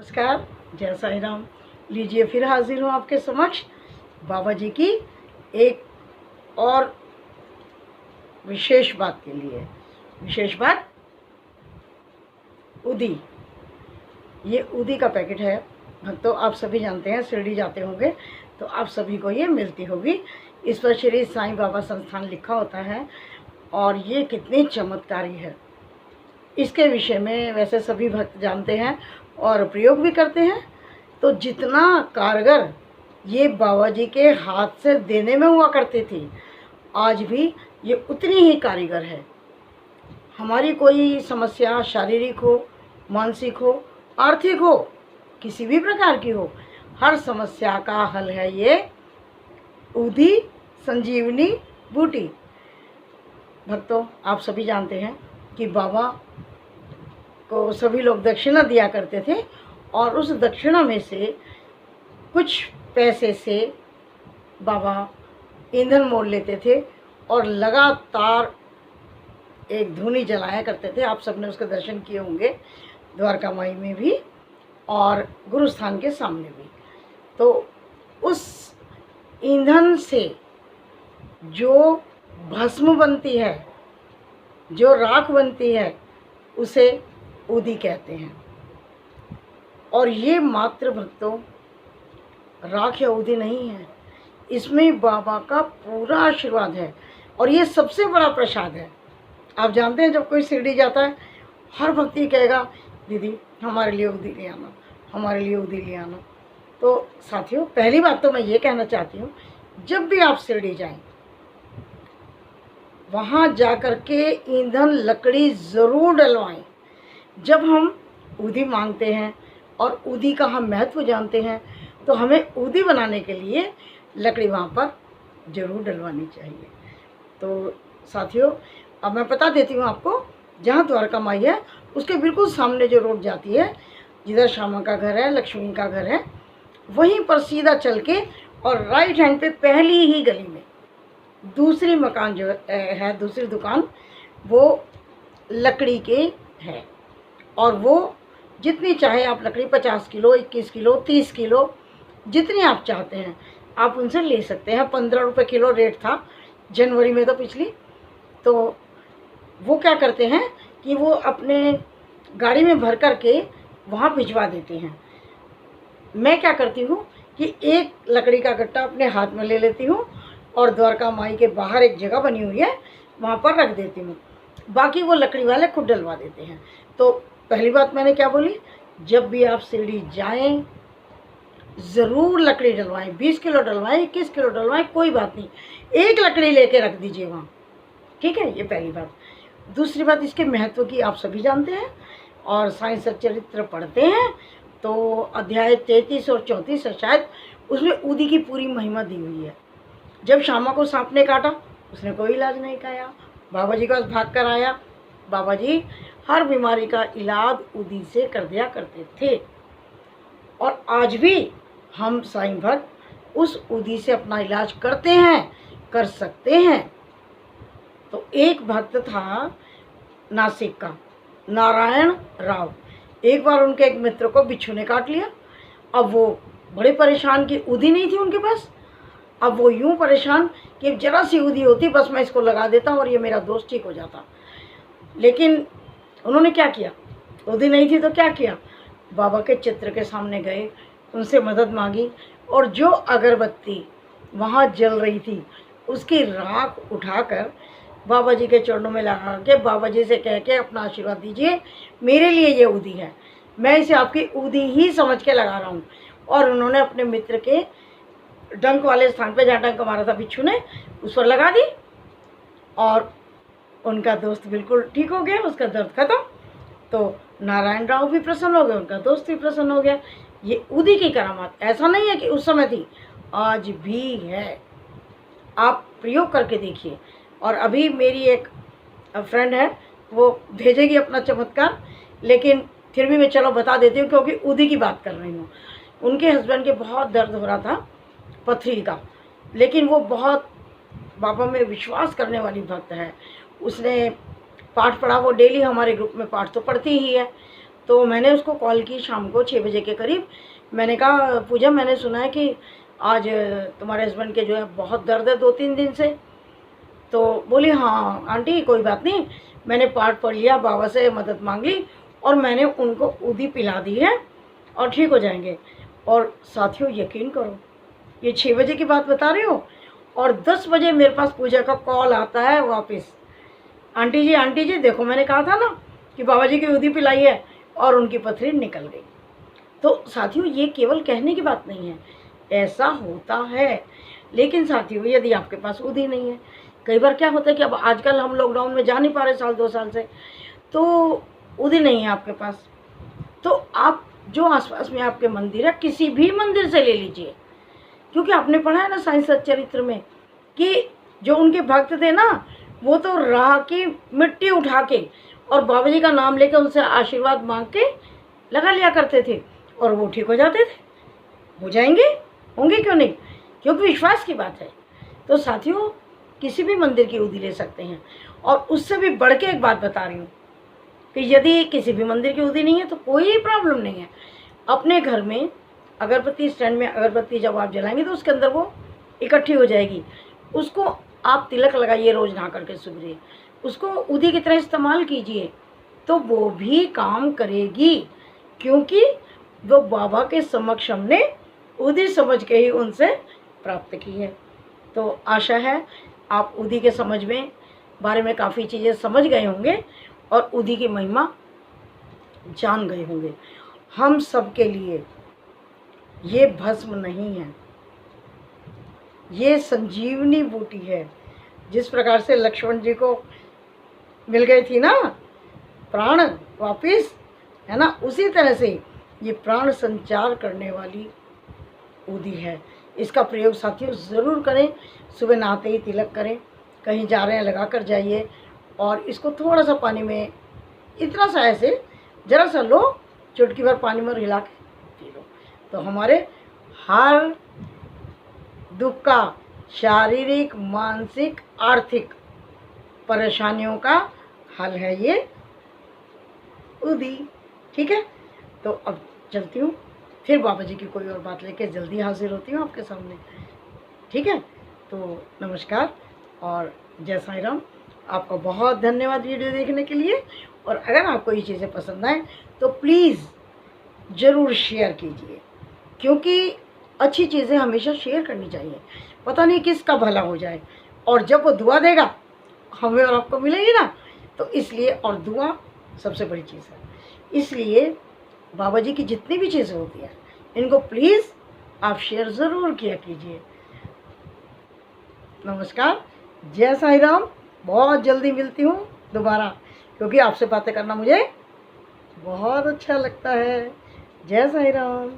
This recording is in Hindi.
नमस्कार, जय साईं राम। लीजिए फिर हाजिर हूँ आपके समक्ष बाबा जी की एक और विशेष बात के लिए। विशेष बात उदी। ये उदी का पैकेट है भक्तों, आप सभी जानते हैं, शिरडी जाते होंगे तो आप सभी को ये मिलती होगी। इस पर श्री साईं बाबा संस्थान लिखा होता है और ये कितनी चमत्कारी है इसके विषय में वैसे सभी भक्त जानते हैं और प्रयोग भी करते हैं। तो जितना कारगर ये बाबा जी के हाथ से देने में हुआ करती थी, आज भी ये उतनी ही कारीगर है। हमारी कोई समस्या शारीरिक हो, मानसिक हो, आर्थिक हो, किसी भी प्रकार की हो, हर समस्या का हल है ये उदी संजीवनी बूटी। भक्तों, आप सभी जानते हैं कि बाबा को सभी लोग दक्षिणा दिया करते थे और उस दक्षिणा में से कुछ पैसे से बाबा ईंधन मोल लेते थे और लगातार एक धूनी जलाया करते थे। आप सबने उसके दर्शन किए होंगे द्वारका माई में भी और गुरु स्थान के सामने भी। तो उस ईंधन से जो भस्म बनती है, जो राख बनती है, उसे उदी कहते हैं। और ये मात्र भक्तों राख या उदी नहीं है, इसमें बाबा का पूरा आशीर्वाद है और ये सबसे बड़ा प्रसाद है। आप जानते हैं, जब कोई शिरडी जाता है हर भक्त ये कहेगा, दीदी हमारे लिए उदी ले आना, हमारे लिए उदी ले आना। तो साथियों, पहली बात तो मैं ये कहना चाहती हूँ, जब भी आप शिरडी जाएं, वहाँ जाकर के ईंधन लकड़ी ज़रूर डलवाएं। जब हम उदी मांगते हैं और उदी का हम महत्व जानते हैं, तो हमें उदी बनाने के लिए लकड़ी वहाँ पर ज़रूर डलवानी चाहिए। तो साथियों, अब मैं बता देती हूँ आपको, जहाँ द्वारका माई है उसके बिल्कुल सामने जो रोड जाती है, जिधर श्यामा का घर है, लक्ष्मी का घर है, वहीं पर सीधा चल के और राइट हैंड पे पहली ही गली में दूसरी मकान जो है, दूसरी दुकान, वो लकड़ी के है। और वो जितनी चाहे आप लकड़ी 50 किलो, 21 किलो, 30 किलो, जितनी आप चाहते हैं आप उनसे ले सकते हैं। 15 रुपये किलो रेट था जनवरी में तो पिछली। तो वो क्या करते हैं कि वो अपने गाड़ी में भर कर के वहाँ भिजवा देते हैं। मैं क्या करती हूँ कि एक लकड़ी का गट्टा अपने हाथ में ले लेती हूँ और द्वारका माई के बाहर एक जगह बनी हुई है, वहाँ पर रख देती हूँ। बाकी वो लकड़ी वाले खुद डलवा देते हैं। तो पहली बात मैंने क्या बोली, जब भी आप शिरडी जाएं ज़रूर लकड़ी डलवाएं। 20 किलो डलवाएं, 21 किलो डलवाएं, कोई बात नहीं, एक लकड़ी लेके रख दीजिए वहाँ, ठीक है। ये पहली बात। दूसरी बात, इसके महत्व की आप सभी जानते हैं और साईं सच्चरित्र पढ़ते हैं तो अध्याय 33 और 34 है शायद, उसमें उदी की पूरी महिमा दी हुई है। जब श्यामा को सांप ने काटा, उसने कोई इलाज नहीं किया, बाबा जी के पास भाग कर आया। बाबा जी हर बीमारी का इलाज उदी से कर दिया करते थे और आज भी हम साईं भक्त उस उदी से अपना इलाज करते हैं, कर सकते हैं। तो एक भक्त था नासिक का, नारायण राव। एक बार उनके एक मित्र को बिच्छू ने काट लिया। अब वो बड़े परेशान कि उदी नहीं थी उनके पास। अब वो यूँ परेशान कि जरा सी उदी होती, बस मैं इसको लगा देता और ये मेरा दोस्त ठीक हो जाता। लेकिन उन्होंने क्या किया, उदी नहीं थी तो क्या किया, बाबा के चित्र के सामने गए, उनसे मदद मांगी और जो अगरबत्ती वहाँ जल रही थी उसकी राख उठाकर बाबा जी के चरणों में लगा के बाबा जी से कह के अपना आशीर्वाद दीजिए, मेरे लिए ये उदी है, मैं इसे आपकी उदी ही समझ के लगा रहा हूँ। और उन्होंने अपने मित्र के डंक वाले स्थान पे जहाँ डंक मारा था बिच्छू ने, उस पर लगा दी और उनका दोस्त बिल्कुल ठीक हो गया, उसका दर्द खत्म। तो नारायण राव भी प्रसन्न हो गए, उनका दोस्त भी प्रसन्न हो गया। ये उदी की करामात ऐसा नहीं है कि उस समय थी, आज भी है। आप प्रयोग करके देखिए। और अभी मेरी एक फ्रेंड है, वो भेजेगी अपना चमत्कार, लेकिन फिर भी मैं चलो बता देती हूँ क्योंकि उदी की बात कर रही हूँ। उनके हस्बैंड के बहुत दर्द हो रहा था पथरी का, लेकिन वो बहुत बाबा में विश्वास करने वाली भक्त है। उसने पाठ पढ़ा, वो डेली हमारे ग्रुप में पाठ तो पढ़ती ही है तो मैंने उसको कॉल की शाम को 6 बजे के करीब। मैंने कहा पूजा, मैंने सुना है कि आज तुम्हारे हस्बैंड के जो है बहुत दर्द है 2-3 दिन से। तो बोली हाँ आंटी कोई बात नहीं, मैंने पाठ पढ़ लिया, बाबा से मदद मांग ली और मैंने उनको ऊदी पिला दी है और ठीक हो जाएंगे। और साथियों यकीन करो, ये 6 बजे की बात बता रही हो और 10 बजे मेरे पास पूजा का कॉल आता है वापस। आंटी जी देखो मैंने कहा था ना कि बाबा जी की ऊदी पिलाई है और उनकी पथरी निकल गई। तो साथियों ये केवल कहने की बात नहीं है, ऐसा होता है। लेकिन साथियों यदि आपके पास ऊदी नहीं है, कई बार क्या होता है कि अब आजकल हम लॉकडाउन में जा नहीं पा रहे साल 2 साल से, तो ऊदी नहीं है आपके पास, तो आप जो आसपास में आपके मंदिर है किसी भी मंदिर से ले लीजिए। क्योंकि आपने पढ़ा है ना साईं सच्चरित्र में कि जो उनके भक्त थे ना, वो तो राह की मिट्टी उठा के और बाबा जी का नाम लेकर उनसे आशीर्वाद मांग के लगा लिया करते थे और वो ठीक हो जाते थे। हो जाएंगे, होंगे क्यों नहीं, क्योंकि विश्वास की बात है। तो साथियों किसी भी मंदिर की ऊदी ले सकते हैं। और उससे भी बढ़ के एक बात बता रही हूँ कि यदि किसी भी मंदिर की ऊदी नहीं है तो कोई प्रॉब्लम नहीं है। अपने घर में अगरबत्ती स्टैंड में अगरबत्ती जब आप जलाएंगे तो उसके अंदर वो इकट्ठी हो जाएगी, उसको आप तिलक लगाइए रोज़ नहा करके सुबह, उसको ऊदी की तरह इस्तेमाल कीजिए तो वो भी काम करेगी। क्योंकि वो बाबा के समक्ष हमने ऊदी समझ के ही उनसे प्राप्त की है। तो आशा है आप ऊदी के समझ में बारे में काफ़ी चीज़ें समझ गए होंगे और ऊदी की महिमा जान गए होंगे। हम सब के लिए ये भस्म नहीं है, ये संजीवनी बूटी है। जिस प्रकार से लक्ष्मण जी को मिल गई थी ना प्राण वापिस, है ना, उसी तरह से ये प्राण संचार करने वाली ऊदी है। इसका प्रयोग साथियों ज़रूर करें। सुबह नहाते ही तिलक करें, कहीं जा रहे हैं लगा कर जाइए और इसको थोड़ा सा पानी में, इतना सा ऐसे ज़रा सा लो, चुटकी भर पानी में हिला के पी लो, तो हमारे हर दुख का, शारीरिक, मानसिक, आर्थिक परेशानियों का हल है ये ऊदी। ठीक है, तो अब चलती हूँ, फिर बाबा जी की कोई और बात लेके जल्दी हाजिर होती हूँ आपके सामने। ठीक है, तो नमस्कार और जय साईं राम। आपका बहुत धन्यवाद वीडियो देखने के लिए। और अगर आपको ये चीज़ें पसंद आए तो प्लीज़ ज़रूर शेयर कीजिए, क्योंकि अच्छी चीज़ें हमेशा शेयर करनी चाहिए। पता नहीं किसका भला हो जाए, और जब वो दुआ देगा हमें और आपको मिलेगी ना, तो इसलिए, और दुआ सबसे बड़ी चीज़ है। इसलिए बाबा जी की जितनी भी चीज़ें होती हैं इनको प्लीज़ आप शेयर ज़रूर किया कीजिए। नमस्कार, जय साईं राम। बहुत जल्दी मिलती हूँ दोबारा, क्योंकि आपसे बातें करना मुझे बहुत अच्छा लगता है। जय साईं राम।